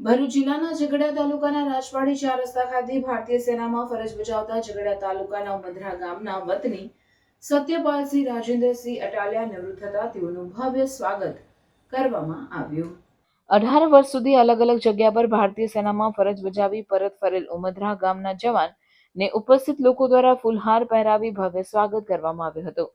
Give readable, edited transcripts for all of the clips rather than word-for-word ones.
ભરૂચ જિલ્લાના ઝઘડિયા તાલુકાના રાજવાડી 4 રસ્તા ખાતે ભારતીય સેનામાં ફરજ બજાવતા ઝઘડિયા તાલુકાના ઉમદરા ગામના વતની સત્યપાલસિંહ રાજેન્દ્રસિંહ અટાલિયા નિવૃત્ત થતા તેઓનું ભવ્ય સ્વાગત કરવામાં આવ્યું। 18 વર્ષ સુધી અલગ અલગ જગ્યા પર ભારતીય સેનામાં ફરજ બજાવી પરત ફરેલ ઉમદરા ગામના જવાન ને ઉપસ્થિત લોકો દ્વારા ફૂલહાર પહેરાવી ભવ્ય સ્વાગત કરવામાં આવ્યું હતું।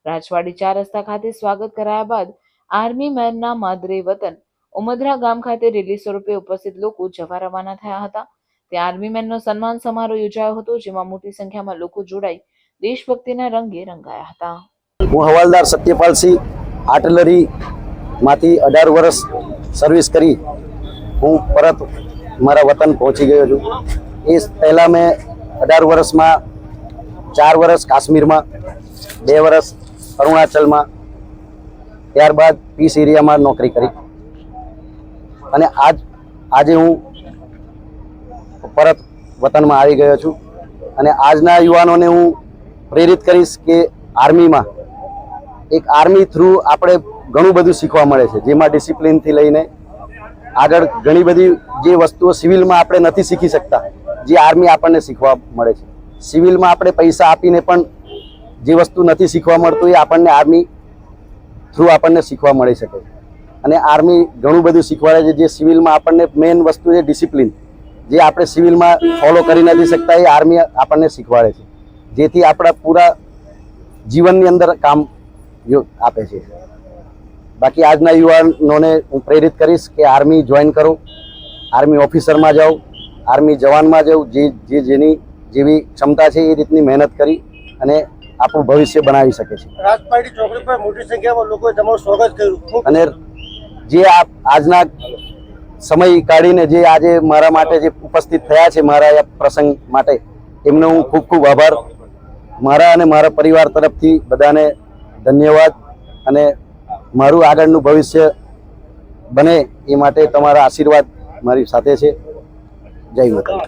રાજવાડી 4 રસ્તા ખાતે સ્વાગત કરાયા બાદ આર્મી મેનના માદરે વતન ઉમદરા ગામ ખાતે રેલી સ્વરૂપે ઉપસ્થિત લોકો જવા રવાના થયા હતા। ત્યાં આર્મી મેનનો સન્માન સમારોહ યોજાયો હતો, જેમાં મોટી સંખ્યામાં લોકો જોડાઈ દેશભક્તિના રંગે રંગાયા હતા। હું હવાલદાર સત્યપાલસિંહ આર્ટિલરી માંથી 18 વર્ષ સર્વિસ કરી હું પરત મારા વતન પહોંચી ગયો છું। એ પહેલા મેં 18 વર્ષમાં 4 વર્ષ કાશ્મીરમાં, 2 વર્ષ અરુણાચલમાં, ત્યારબાદ પીસ એરિયામાં નોકરી કરી અને આજે હું પરત વતનમાં આવી ગયો છું। અને આજના યુવાનોને હું પ્રેરિત કરીશ કે આર્મીમાં એક આર્મી થ્રુ આપણે ઘણું બધું શીખવા મળે છે, જેમાં ડિસિપ્લિનથી લઈને આગળ ઘણી બધી જે વસ્તુઓ સિવિલમાં આપણે નથી શીખી શકતા, જે આર્મી આપણને શીખવા મળે છે। સિવિલમાં આપણે પૈસા આપીને પણ જે વસ્તુ નથી શીખવા મળતું એ આપણને આર્મી થ્રુ આપણને શીખવા મળી શકે છે। અને આર્મી ઘણું બધું શીખવાડે છે, જે સિવિલમાં આપણને મેઇન વસ્તુ છે ડિસિપ્લિન, જે આપણે સિવિલમાં ફોલો કરી નથી શકતા એ આર્મી આપણને શીખવાડે છે, જેથી આપણા પૂરા જીવનની અંદર કામ આપે છે। બાકી આજના યુવાનોને હું પ્રેરિત કરીશ કે આર્મી જોઈન કરો, આર્મી ઓફિસરમાં જાઓ, આર્મી જવાનમાં જાઓ, જેની જેવી ક્ષમતા છે એ રીતની મહેનત કરી અને આપણું ભવિષ્ય બનાવી શકે છે। રાજપાટી ચોકડી પર મોટી સંખ્યામાં લોકોએ તમારું સ્વાગત કર્યું અને જે આજના સમય કાઢીને જે આજે મારા માટે જે ઉપસ્થિત થયા છે મારા પ્રસંગ માટે, એમનો હું ખૂબ ખૂબ આભાર, મારા અને મારા પરિવાર તરફથી બધાને ધન્યવાદ। અને મારું આગળનું ભવિષ્ય બને એ માટે તમારા આશીર્વાદ મારી સાથે છે। જય માતા।